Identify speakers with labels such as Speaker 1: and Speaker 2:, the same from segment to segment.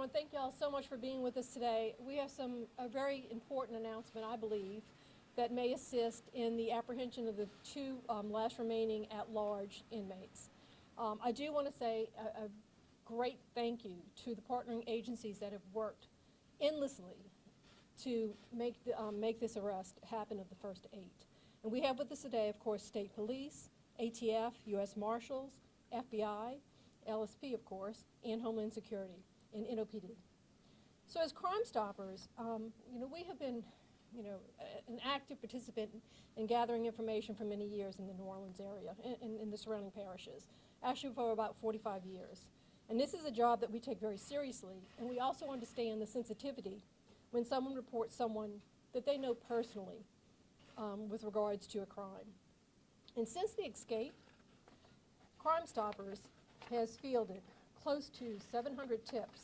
Speaker 1: want to thank you all so much for being with us today. We have a very important announcement, I believe, that may assist in the apprehension of the two last remaining at-large inmates. I do want to say a great thank you to the partnering agencies that have worked endlessly to make this arrest happen of the first 8. And we have with us today, of course, State Police, ATF, U.S. Marshals, FBI, LSP, of course, and Homeland Security, and NOPD. So as Crime Stoppers, we have been, an active participant in gathering information for many years in the New Orleans area and in the surrounding parishes, actually for about 45 years. And this is a job that we take very seriously, and we also understand the sensitivity when someone reports someone that they know personally with regards to a crime. And since the escape, Crime Stoppers has fielded close to 700 tips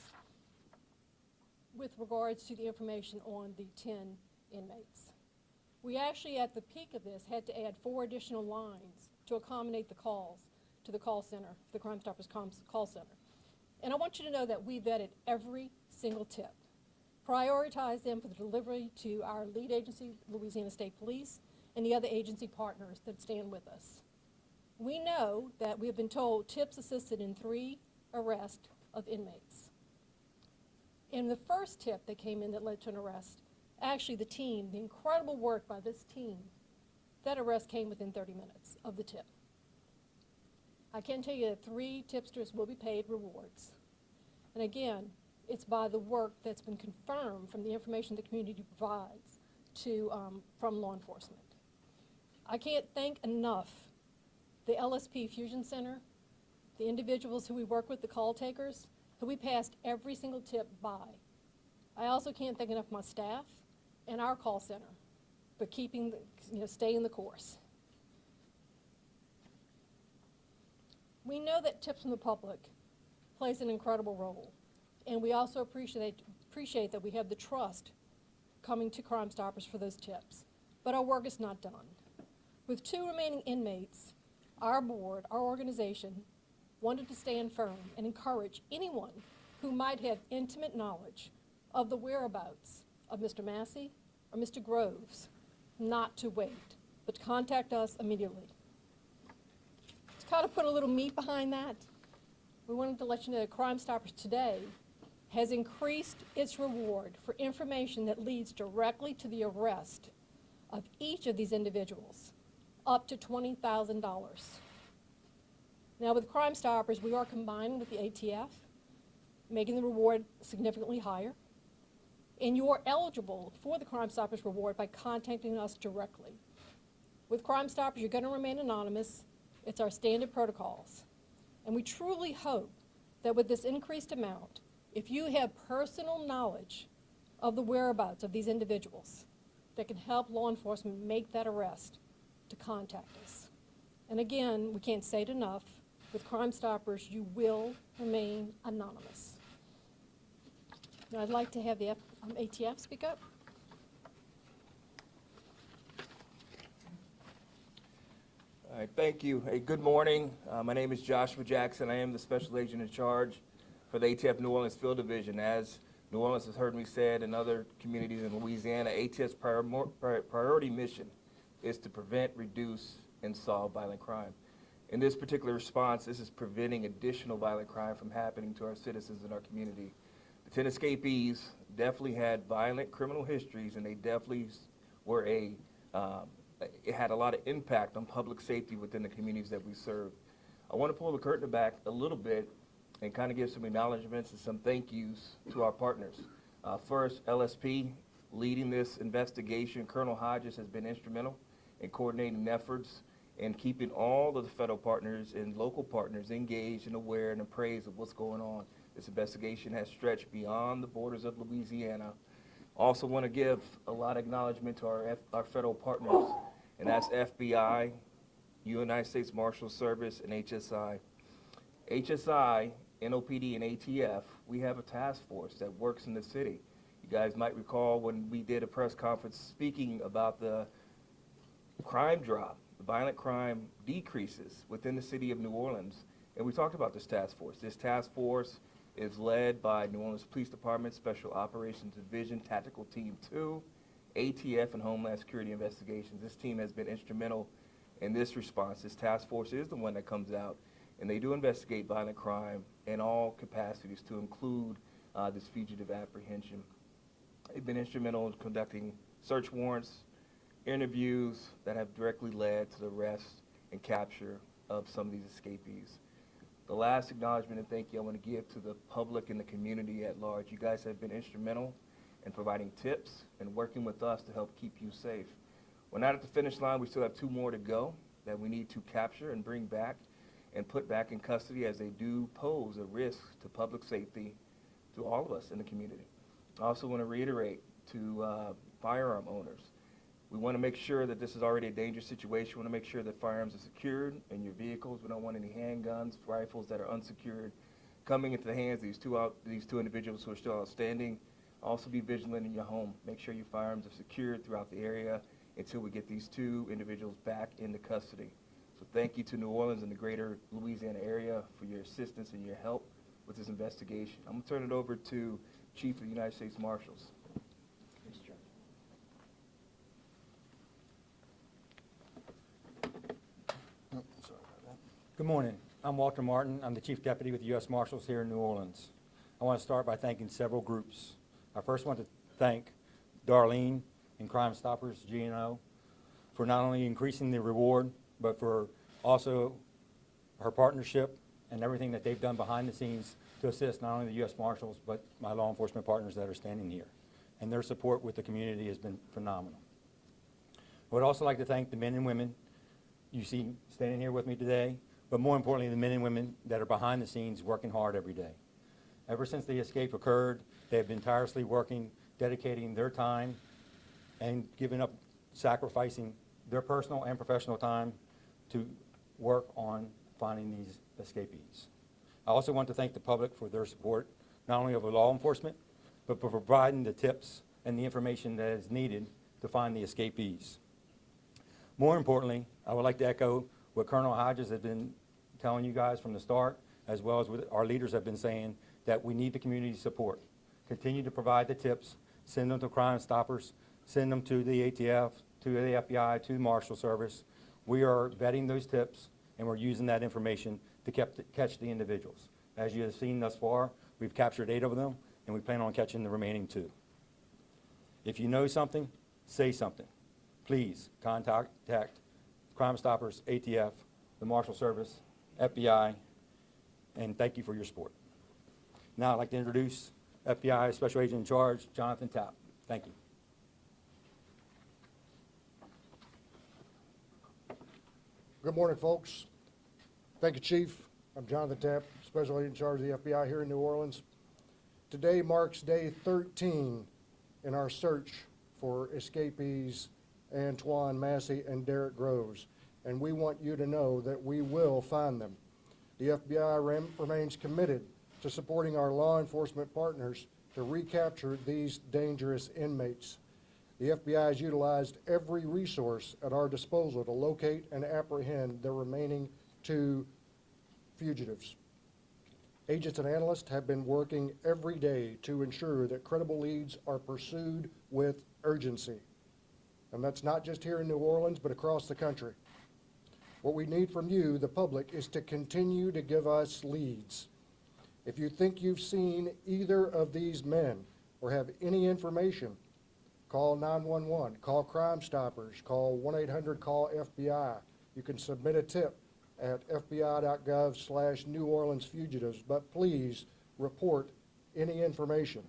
Speaker 1: with regards to the information on the 10 inmates. We actually, at the peak of this, had to add 4 additional lines to accommodate the calls to the call center, the Crime Stoppers call center. And I want you to know that we vetted every single tip, prioritized them for the delivery to our lead agency, Louisiana State Police, and the other agency partners that stand with us. We know that we have been told tips assisted in 3 arrests of inmates. In the first tip that came in that led to an arrest, actually the incredible work by this team, that arrest came within 30 minutes of the tip. I can tell you that 3 tipsters will be paid rewards. And again, it's by the work that's been confirmed from the information the community provides from law enforcement. I can't thank enough the LSP Fusion Center, the individuals who we work with, the call takers, who we passed every single tip by. I also can't thank enough my staff and our call center for staying the course. We know that tips from the public plays an incredible role, and we also appreciate that we have the trust coming to Crime Stoppers for those tips. But our work is not done. With 2 remaining inmates, our board, our organization, wanted to stand firm and encourage anyone who might have intimate knowledge of the whereabouts of Mr. Massey or Mr. Groves not to wait, but to contact us immediately. To kind of put a little meat behind that, we wanted to let you know that Crime Stoppers today has increased its reward for information that leads directly to the arrest of each of these individuals, up to $20,000. Now with Crime Stoppers, we are combining with the ATF, making the reward significantly higher. And you're eligible for the Crime Stoppers reward by contacting us directly. With Crime Stoppers, you're going to remain anonymous. It's our standard protocols. And we truly hope that with this increased amount, if you have personal knowledge of the whereabouts of these individuals that can help law enforcement make that arrest, to contact us. And again, we can't say it enough, with Crime Stoppers, you will remain anonymous. Now I'd like to have the ATF speak up.
Speaker 2: All right, thank you. Hey, good morning. My name is Joshua Jackson. I am the special agent in charge for the ATF New Orleans Field Division. As New Orleans has heard me said, and other communities in Louisiana, ATF's priority mission is to prevent, reduce, and solve violent crime. In this particular response, this is preventing additional violent crime from happening to our citizens in our community. The 10 escapees definitely had violent criminal histories, and they definitely were it had a lot of impact on public safety within the communities that we serve. I want to pull the curtain back a little bit and kind of give some acknowledgments and some thank yous to our partners. First, LSP, leading this investigation. Colonel Hodges has been instrumental in coordinating efforts and keeping all of the federal partners and local partners engaged and aware and appraised of what's going on. This investigation has stretched beyond the borders of Louisiana. Also want to give a lot of acknowledgement to our federal partners, and that's FBI, United States Marshal Service, and HSI. HSI, NOPD, and ATF, we have a task force that works in the city. You guys might recall when we did a press conference speaking about the crime drop, the violent crime decreases within the city of New Orleans, and we talked about this task force. This task force is led by New Orleans Police Department Special Operations Division Tactical Team 2, ATF, and Homeland Security Investigations. This team has been instrumental in this response. This task force is the one that comes out, and they do investigate violent crime in all capacities, to include this fugitive apprehension. They've been instrumental in conducting search warrants, interviews that have directly led to the arrest and capture of some of these escapees. The last acknowledgement and thank you I want to give to the public and the community at large. You guys have been instrumental in providing tips and working with us to help keep you safe. We're not at the finish line. We still have 2 more to go that we need to capture and bring back and put back in custody, as they do pose a risk to public safety to all of us in the community. I also want to reiterate to firearm owners, we want to make sure that this is already a dangerous situation. We want to make sure that firearms are secured in your vehicles. We don't want any handguns, rifles that are unsecured coming into the hands of these two individuals who are still outstanding. Also be vigilant in your home. Make sure your firearms are secured throughout the area until we get these 2 individuals back into custody. So thank you to New Orleans and the greater Louisiana area for your assistance and your help with this investigation. I'm going to turn it over to Chief of the United States Marshals.
Speaker 3: Good morning. I'm Walter Martin. I'm the Chief Deputy with the U.S. Marshals here in New Orleans. I want to start by thanking several groups. I first want to thank Darlene and Crime Stoppers, G&O, for not only increasing the reward, but for also her partnership and everything that they've done behind the scenes to assist not only the U.S. Marshals, but my law enforcement partners that are standing here. And their support with the community has been phenomenal. I would also like to thank the men and women you see standing here with me today, but more importantly, the men and women that are behind the scenes working hard every day. Ever since the escape occurred, they have been tirelessly working, dedicating their time and giving up, sacrificing their personal and professional time to work on finding these escapees. I also want to thank the public for their support, not only of law enforcement, but for providing the tips and the information that is needed to find the escapees. More importantly, I would like to echo what Colonel Hodges has been telling you guys from the start, as well as what our leaders have been saying, that we need the community support. Continue to provide the tips, send them to Crime Stoppers, send them to the ATF, to the FBI, to the Marshal Service. We are vetting those tips, and we're using that information to catch the individuals. As you have seen thus far, we've captured 8 of them, and we plan on catching the remaining 2. If you know something, say something. Please contact Crime Stoppers, ATF, the Marshal Service, FBI, and thank you for your support. Now I'd like to introduce FBI Special Agent in Charge, Jonathan Tapp. Thank you.
Speaker 4: Good morning, folks. Thank you, Chief. I'm Jonathan Tapp, Special Agent in Charge of the FBI here in New Orleans. Today marks day 13 in our search for escapees Antoine, Massey, and Derrick Groves, and we want you to know that we will find them. The FBI remains committed to supporting our law enforcement partners to recapture these dangerous inmates. The FBI has utilized every resource at our disposal to locate and apprehend the remaining 2 fugitives. Agents and analysts have been working every day to ensure that credible leads are pursued with urgency. And that's not just here in New Orleans, but across the country. What we need from you, the public, is to continue to give us leads. If you think you've seen either of these men or have any information, call 911, call Crime Stoppers, call 1-800-CALL-FBI. You can submit a tip at fbi.gov/New Orleans fugitives, but please report any information.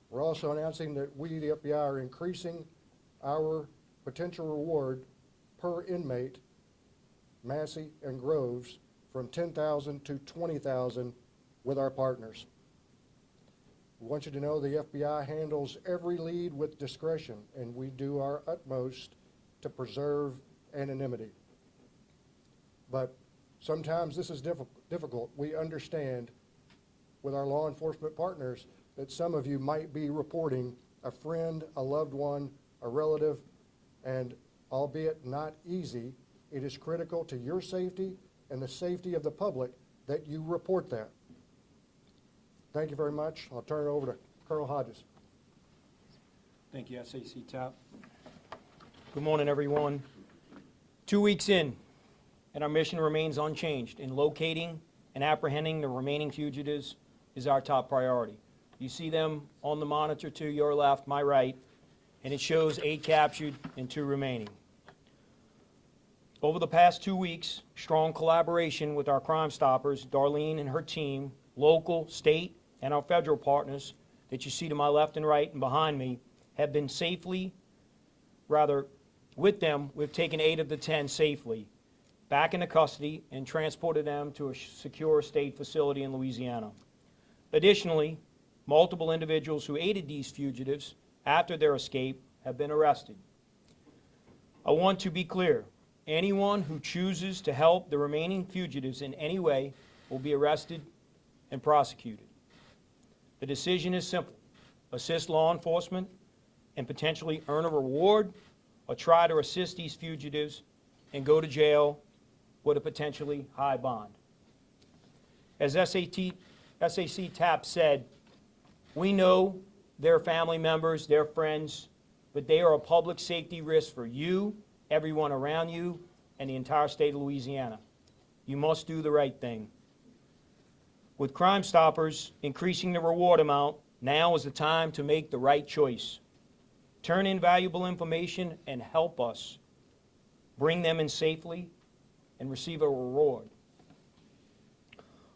Speaker 4: We're also announcing that we, the FBI, are increasing our potential reward per inmate, Massey and Groves, from $10,000 to $20,000 with our partners. We want you to know the FBI handles every lead with discretion, and we do our utmost to preserve anonymity. But sometimes this is difficult. We understand with our law enforcement partners that some of you might be reporting a friend, a loved one, a relative, and albeit not easy, it is critical to your safety and the safety of the public that you report that. Thank you very much. I'll turn it over to Colonel Hodges.
Speaker 5: Thank you, SAC Tap. Good morning, everyone. 2 weeks in, and our mission remains unchanged. In locating and apprehending the remaining fugitives is our top priority. You see them on the monitor to your left, my right, and it shows 8 captured and 2 remaining. Over the past 2 weeks, strong collaboration with our Crime Stoppers, Darlene and her team, local, state, and our federal partners that you see to my left and right and behind me, have been with them, we've taken 8 of the 10 safely back into custody and transported them to a secure state facility in Louisiana. Additionally, multiple individuals who aided these fugitives after their escape have been arrested. I want to be clear, anyone who chooses to help the remaining fugitives in any way will be arrested and prosecuted. The decision is simple: assist law enforcement and potentially earn a reward, or try to assist these fugitives and go to jail with a potentially high bond. As SAC TAP said, we know their family members, their friends, but they are a public safety risk for you, everyone around you, and the entire state of Louisiana. You must do the right thing. With Crime Stoppers increasing the reward amount, now is the time to make the right choice. Turn in valuable information and help us bring them in safely and receive a reward.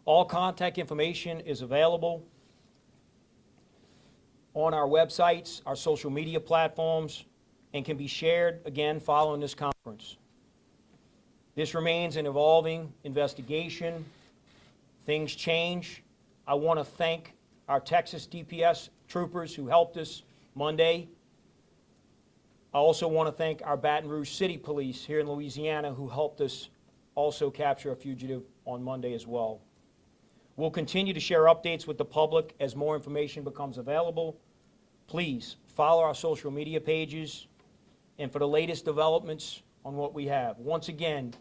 Speaker 5: All contact information is available on our websites, our social media platforms, and can be shared again following this conference. This remains an evolving investigation. Things change. I want to thank our Texas DPS troopers who helped us Monday. I also want to thank our Baton Rouge City Police here in Louisiana who helped us also capture a fugitive on Monday as well. We'll continue to share updates with the public as more information becomes available. Please follow our social media pages and for the latest developments on what we have. Once again,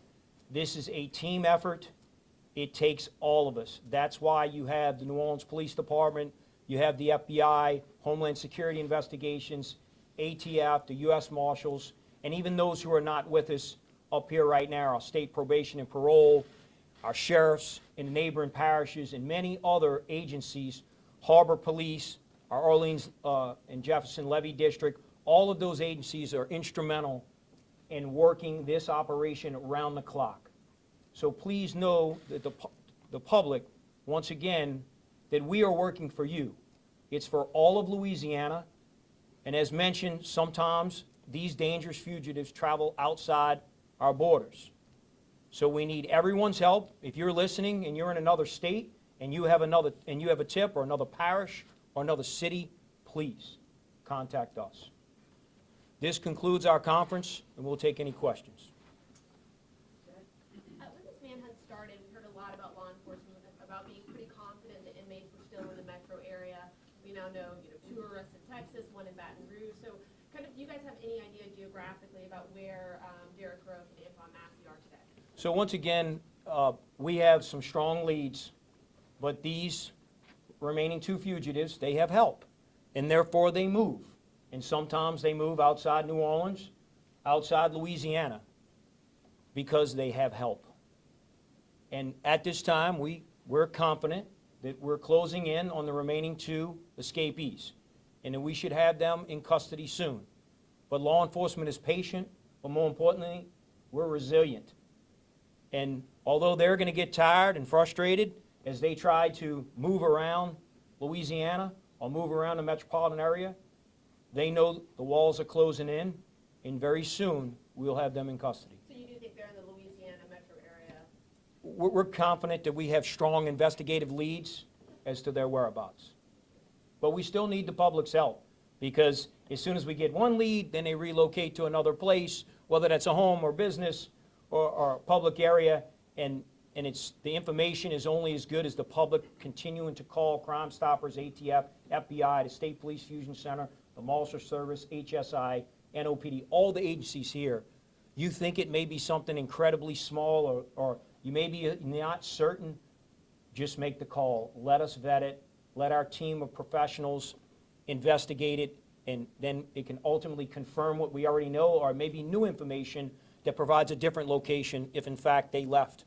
Speaker 5: this is a team effort. It takes all of us. That's why you have the New Orleans Police Department, you have the FBI, Homeland Security Investigations, ATF, the U.S. Marshals, and even those who are not with us up here right now, our state probation and parole, our sheriffs in the neighboring parishes, and many other agencies, Harbor Police, our Orleans and Jefferson Levee District. All of those agencies are instrumental in working this operation around the clock. So please know that the public, once again, that we are working for you. It's for all of Louisiana. And as mentioned, sometimes these dangerous fugitives travel outside our borders. So we need everyone's help. If you're listening and you're in another state and you have a tip or another parish or another city, please contact us. This concludes our conference, and we'll take any questions.
Speaker 6: When this manhunt started, we heard a lot about law enforcement, about being pretty confident that inmates were still in the metro area. We now know, 2 arrests in Texas, 1 in Baton Rouge. So, do you guys have any idea geographically about where Derrick and Antoine Massey are today?
Speaker 5: So once again, we have some strong leads, but these remaining 2 fugitives, they have help, and therefore they move. And sometimes they move outside New Orleans, outside Louisiana, because they have help. And at this time, we're confident that we're closing in on the remaining 2 escapees, and that we should have them in custody soon. But law enforcement is patient, but more importantly, we're resilient. And although they're going to get tired and frustrated as they try to move around Louisiana or move around the metropolitan area, they know the walls are closing in, and very soon we'll have them in custody.
Speaker 6: So you do think they're in the Louisiana metro area?
Speaker 5: We're confident that we have strong investigative leads as to their whereabouts. But we still need the public's help, because as soon as we get one lead, then they relocate to another place, whether that's a home or business or a public area, and the information is only as good as the public continuing to call Crime Stoppers, ATF, FBI, the State Police Fusion Center, the Marshal Service, HSI, NOPD, all the agencies here. You think it may be something incredibly small, or you may be not certain, just make the call. Let us vet it. let our team of professionals investigate it, and then it can ultimately confirm what we already know, or maybe new information that provides a different location if in fact they left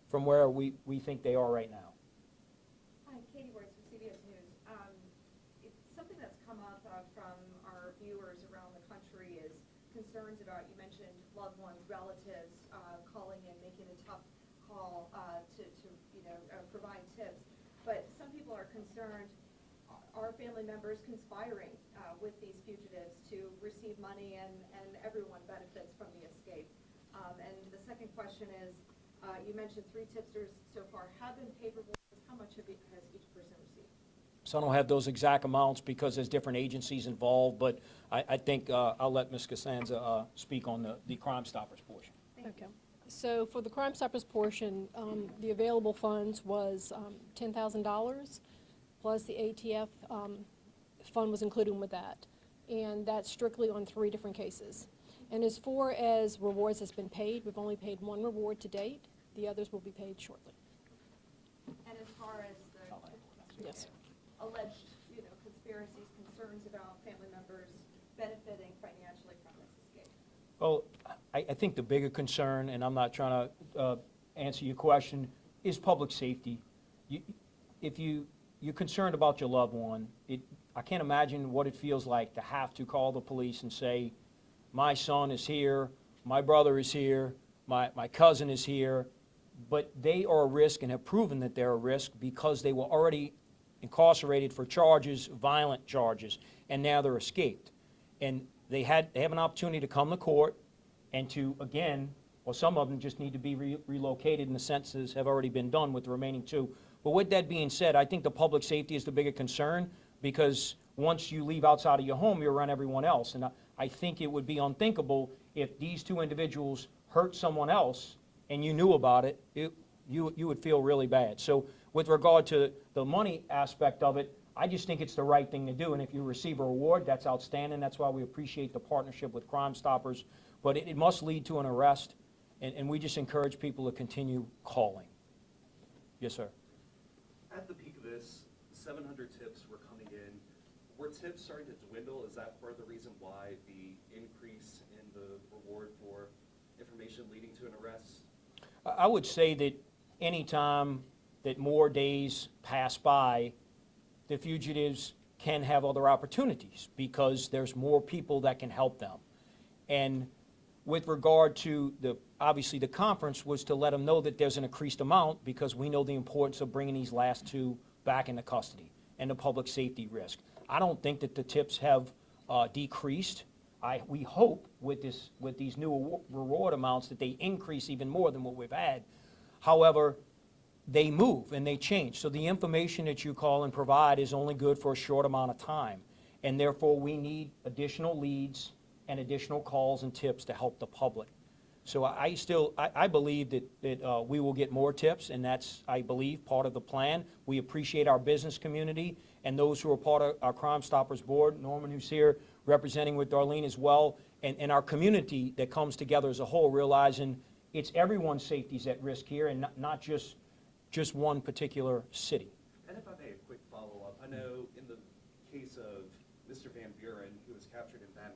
Speaker 5: from where we think they are right now.
Speaker 7: Hi, Katie Royce from CBS News. It's something that's come up from our viewers around the country is concerns about, you mentioned loved ones, relatives calling in, making a tough call to provide tips. But some people are concerned, are family members conspiring with these fugitives to receive money, and everyone benefits from the escape? And the second question is, you mentioned 3 tipsters so far have been paid rewards. How much has each person received?
Speaker 5: So I don't have those exact amounts because there's different agencies involved, but I think I'll let Ms. Costanza speak on the Crime Stoppers portion.
Speaker 1: Okay. So for the Crime Stoppers portion, the available funds was $10,000, plus the ATF fund was included with that. And that's strictly on 3 different cases. And as far as rewards has been paid, we've only paid 1 reward to date. The others will be paid shortly.
Speaker 7: And as far as the
Speaker 1: Yes.
Speaker 7: alleged, conspiracies, concerns about family members benefiting financially from this escape?
Speaker 5: Well, I think the bigger concern, and I'm not trying to answer your question, is public safety. If you're concerned about your loved one, I can't imagine what it feels like to have to call the police and say, my son is here, my brother is here, my cousin is here, but they are a risk and have proven that they're a risk because they were already incarcerated for charges, violent charges, and now they're escaped. And they have an opportunity to come to court and to, again, or some of them just need to be relocated, and the sentences have already been done with the remaining 2. But with that being said, I think the public safety is the bigger concern, because once you leave outside of your home, you're around everyone else. And I think it would be unthinkable if these 2 individuals hurt someone else and you knew about it, you would feel really bad. So with regard to the money aspect of it, I just think it's the right thing to do. And if you receive a reward, that's outstanding. That's why we appreciate the partnership with Crime Stoppers. But it must lead to an arrest, and we just encourage people to continue calling. Yes, sir.
Speaker 8: At the peak of this, 700 tips were coming in. Were tips starting to dwindle? Is that part of the reason why the increase in the reward for information leading to an arrest?
Speaker 5: I would say that any time that more days pass by, the fugitives can have other opportunities because there's more people that can help them. And with regard to obviously the conference was to let them know that there's an increased amount, because we know the importance of bringing these last 2 back into custody and the public safety risk. I don't think that the tips have decreased. We hope with these new reward amounts that they increase even more than what we've had. However, they move and they change. So the information that you call and provide is only good for a short amount of time. And therefore, we need additional leads and additional calls and tips to help the public. So I believe that we will get more tips, and that's, I believe, part of the plan. We appreciate our business community and those who are part of our Crime Stoppers board, Norman, who's here representing with Darlene as well, and our community that comes together as a whole, realizing it's everyone's safety's at risk here, and not just one particular city.
Speaker 8: And if I may, a quick follow-up. I know in the case of Mr. Van Buren, who was captured in Baton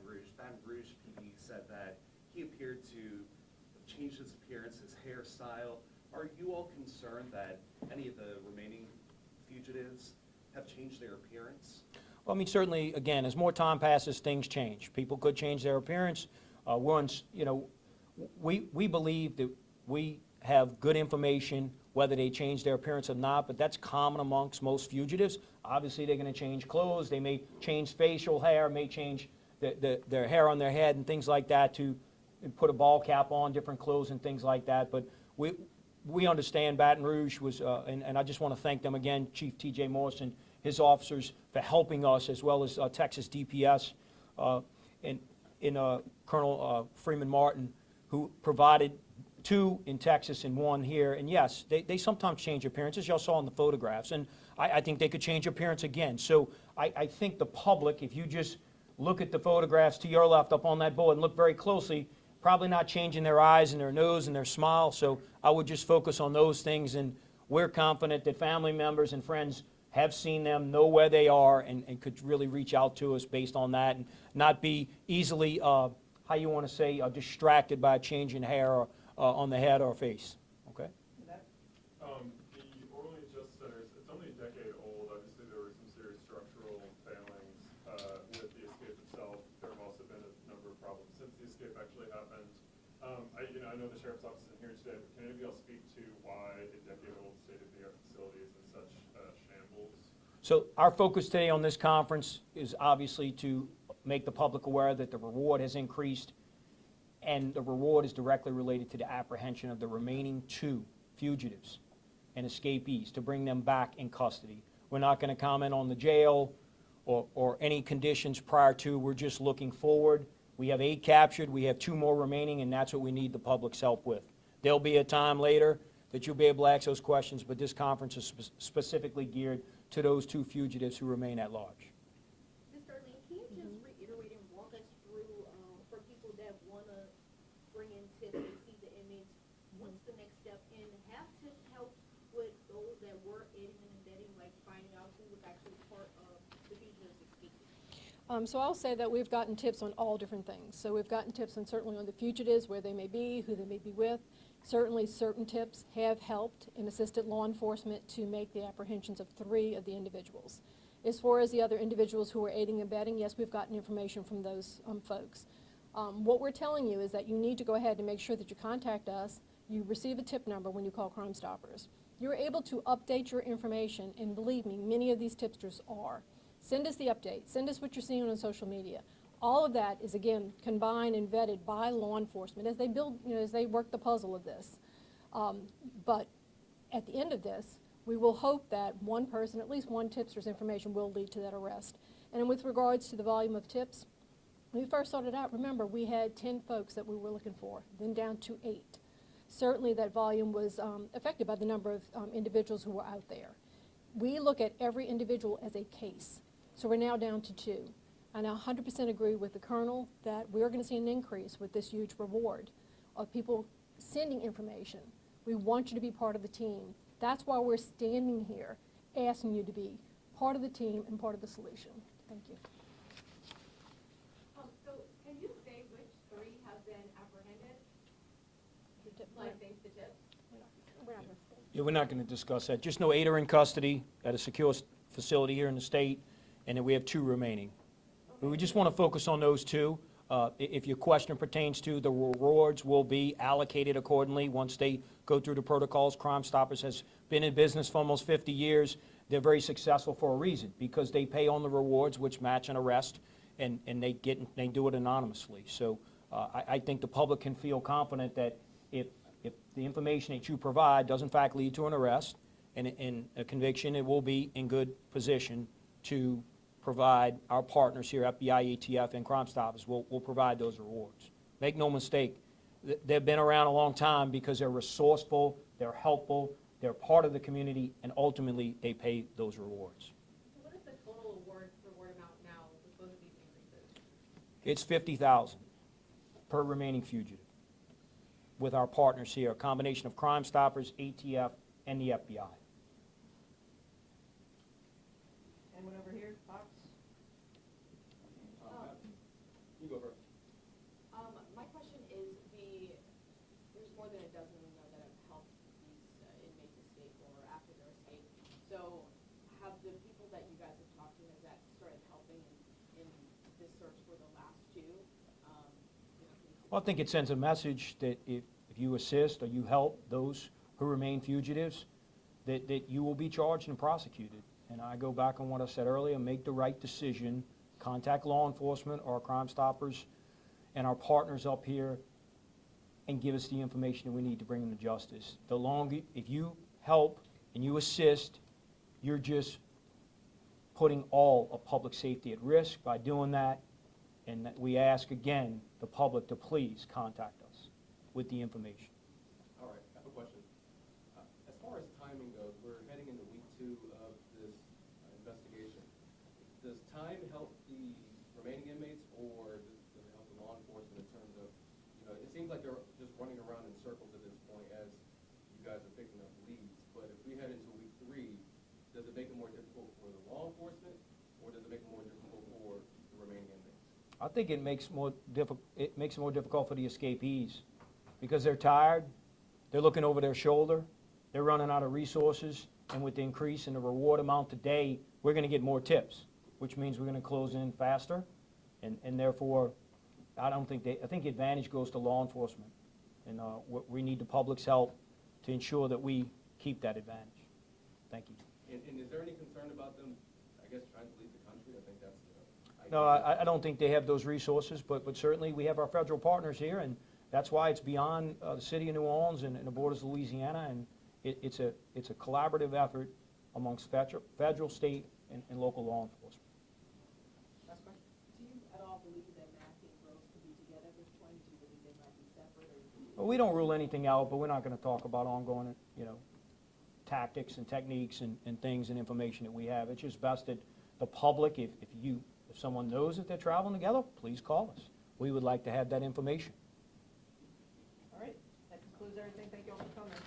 Speaker 8: Rouge PD said that he appeared to have changed his appearance, his hairstyle. Are you all concerned that any of the remaining fugitives have changed their appearance?
Speaker 5: Well, I mean, certainly, again, as more time passes, things change. People could change their appearance. We believe that we have good information, whether they change their appearance or not, but that's common amongst most fugitives. Obviously, they're going to change clothes. They may change facial hair, may change their hair on their head and things like that, to put a ball cap on, different clothes and things like that. But we understand Baton Rouge was, and I just want to thank them again, Chief T.J. Morse and his officers, for helping us, as well as Texas DPS and Colonel Freeman Martin, who provided 2 in Texas and 1 here. And yes, they sometimes change appearances. Y'all saw in the photographs. And I think they could change appearance again. So I think the public, if you just look at the photographs to your left up on that board and look very closely, probably not changing their eyes and their nose and their smile. So I would just focus on those things. And we're confident that family members and friends have seen them, know where they are, and could really reach out to us based on that and not be easily, how you want to say, distracted by a change in hair or, on the head or face, okay?
Speaker 9: The Orleans Justice Center, it's only a decade old. Obviously, there were some serious structural failings with the escape itself. There have also been a number of problems since the escape actually happened. I know the sheriff's office isn't here today, but can any of y'all speak to why a decade-old state-of-the-art facility is in such shambles?
Speaker 5: So our focus today on this conference is obviously to make the public aware that the reward has increased, and the reward is directly related to the apprehension of the remaining 2 fugitives and escapees, to bring them back in custody. We're not going to comment on the jail or any conditions prior to. We're just looking forward. We have 8 captured. We have 2 more remaining, and that's what we need the public's help with. There'll be a time later that you'll be able to ask those questions, but this conference is specifically geared to those 2 fugitives who remain at large.
Speaker 10: Ms. Darlene, can you just reiterate and walk us through, for people that want to bring in tips and see the inmates, what's the next step? And have tips help with those that were aiding and abetting, like finding out who was actually part of the fugitives escaping?
Speaker 1: So I'll say that we've gotten tips on all different things. So we've gotten tips on certainly on the fugitives, where they may be, who they may be with. Certainly certain tips have helped and assisted law enforcement to make the apprehensions of 3 of the individuals. As far as the other individuals who are aiding and abetting, yes, we've gotten information from those folks. What we're telling you is that you need to go ahead and make sure that you contact us. You receive a tip number when you call Crime Stoppers. You're able to update your information, and believe me, many of these tipsters are. Send us the update. Send us what you're seeing on social media. All of that is, again, combined and vetted by law enforcement as they build, as they work the puzzle of this. But at the end of this, we will hope that one person, at least one tipster's information, will lead to that arrest. And with regards to the volume of tips, when we first started out, remember, we had 10 folks that we were looking for, then down to 8. Certainly that volume was affected by the number of individuals who were out there. We look at every individual as a case. So we're now down to 2. And I 100% agree with the Colonel that we're going to see an increase with this huge reward of people sending information. We want you to be part of the team. That's why we're standing here asking you to be part of the team and part of the solution. Thank you.
Speaker 7: So can you say which 3 have been apprehended? Like thanks to tips?
Speaker 1: We're not gonna-
Speaker 5: Yeah, we're not going to discuss that. Just know 8 are in custody at a secure facility here in the state, and then we have 2 remaining. But we just want to focus on those 2. If your question pertains to the rewards, will be allocated accordingly once they go through the protocols. Crime Stoppers has been in business for almost 50 years. They're very successful for a reason, because they pay on the rewards, which match an arrest, and they do it anonymously. So I think the public can feel confident that if the information that you provide does in fact lead to an arrest and a conviction, it will be in good position to provide our partners here, FBI, ATF, and Crime Stoppers, will provide those rewards. Make no mistake, they've been around a long time because they're resourceful, they're helpful, they're part of the community, and ultimately they pay those rewards.
Speaker 6: So what is the total reward amount now with both of these increases?
Speaker 5: It's $50,000 per remaining fugitive with our partners here, a combination of Crime Stoppers, ATF, and the FBI.
Speaker 11: Anyone over here, Fox?
Speaker 2: You go first.
Speaker 6: My question is there's more than a dozen we know that have helped these inmates escape or after their escape. So have the people that you guys have talked to, has that started helping in this search for the last 2?
Speaker 5: Well, I think it sends a message that if you assist or you help those who remain fugitives, that you will be charged and prosecuted. And I go back on what I said earlier, make the right decision, contact law enforcement or Crime Stoppers and our partners up here, and give us the information that we need to bring them to justice. The longer, if you help and you assist, you're just putting all of public safety at risk by doing that. And that we ask again the public to please contact us with the information.
Speaker 12: All right, I have a question. As far as timing goes, we're heading into week 2 of this investigation. Does time help the remaining inmates, or does it help the law enforcement in terms of, it seems like they're just running around in circles at this point as you guys are picking up leads, but if we head into week 3, does it make it more difficult
Speaker 5: I think it makes it makes it more difficult for the escapees because they're tired, they're looking over their shoulder, they're running out of resources, and with the increase in the reward amount today, we're going to get more tips, which means we're going to close in faster, and therefore, I think the advantage goes to law enforcement, and we need the public's help to ensure that we keep that advantage. Thank you.
Speaker 12: And is there any concern about them, I guess, trying to leave the country? I think that's the
Speaker 5: No, I don't think they have those resources, but certainly we have our federal partners here, and that's why it's beyond the city of New Orleans and the borders of Louisiana, and it's a collaborative effort amongst federal, state, and local law enforcement.
Speaker 11: Last question.
Speaker 10: Do you at all believe that Massey and Groves could be together at this point? Do you believe they might be separate or?
Speaker 5: Well, we don't rule anything out, but we're not going to talk about ongoing, tactics and techniques and things and information that we have. It's just best that the public, if someone knows that they're traveling together, please call us. We would like to have that information.
Speaker 11: All right, that concludes everything. Thank you all for coming.